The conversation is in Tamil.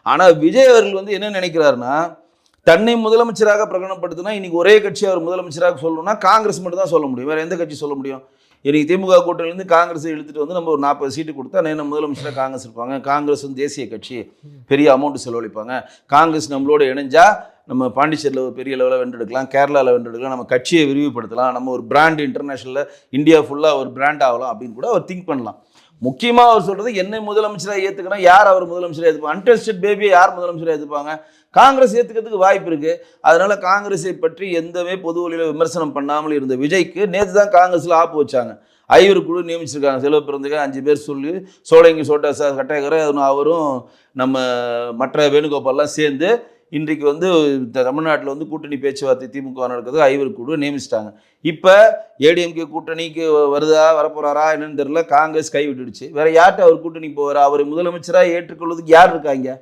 ஆனால் விஜய் அவர்கள் வந்து என்ன நினைக்கிறாருன்னா, தன்னை முதலமைச்சராக பிரகடனப்படுத்தினா இன்னைக்கு ஒரே கட்சி அவர் முதலமைச்சராக சொல்லணும்னா காங்கிரஸ் மட்டும் தான் சொல்ல முடியும். வேற எந்த கட்சி சொல்ல முடியும்? இன்னைக்கு திமுக கூட்டணியிலேருந்து காங்கிரஸை இழுத்துட்டு வந்து நம்ம ஒரு 40 சீட்டு கொடுத்தா என்ன முதலமைச்சராக காங்கிரஸ் இருப்பாங்க. காங்கிரஸ் வந்து தேசிய கட்சி, பெரிய அமௌண்ட் செலவழிப்பாங்க. காங்கிரஸ் நம்மளோட இணைஞ்சா நம்ம பாண்டிச்சேரியில் ஒரு பெரிய லெவலில் வென்றெடுக்கலாம், கேரளாவில் வென்றெடுக்கலாம், நம்ம கட்சியை விரிவுபடுத்தலாம், நம்ம ஒரு பிராண்ட் இன்டர்நேஷனலில் இந்தியா ஃபுல்லாக ஒரு பிராண்ட் ஆகலாம் அப்படின்னு கூட அவர் திங்க் பண்ணலாம். முக்கியமாக அவர் சொல்கிறது என்னை முதலமைச்சராக ஏற்றுக்கணும், யார் அவர் முதலமைச்சராக ஏற்றுப்பாங்க? அன்டெஸ்டட் பேபியை யார் முதலமைச்சராக ஏற்றுப்பாங்க? காங்கிரஸ் ஏற்றுக்கிறதுக்கு வாய்ப்பு இருக்குது. அதனால் காங்கிரஸை பற்றி எந்தவே பொது வழியில் விமர்சனம் பண்ணாமல் இருந்த விஜய்க்கு நேற்று தான் காங்கிரஸில் ஆப்பு வச்சாங்க. ஐவர் குழு நியமிச்சிருக்காங்க. செல்வ பிறந்தக 5 பேர் சொல்லி சோழங்கி சோட்டா கட்டேகரை அவரும் நம்ம மற்ற வேணுகோபால்லாம் சேர்ந்து இன்றைக்கு வந்து தமிழ்நாட்டில் வந்து கூட்டணி பேச்சுவார்த்தை திமுக நடக்கிறது ஐவர் குழு நியமிச்சிட்டாங்க. இப்போ ஏடிஎம்கே கூட்டணிக்கு வருதா வரப்போறாரா என்னன்னு தெரியல. காங்கிரஸ் கைவிட்டுடுச்சு. வேற யார்கிட்ட அவர் கூட்டணி போவாரா? அவர் முதலமைச்சராக ஏற்றுக்கொள்வதுக்கு யார் இருக்காங்க?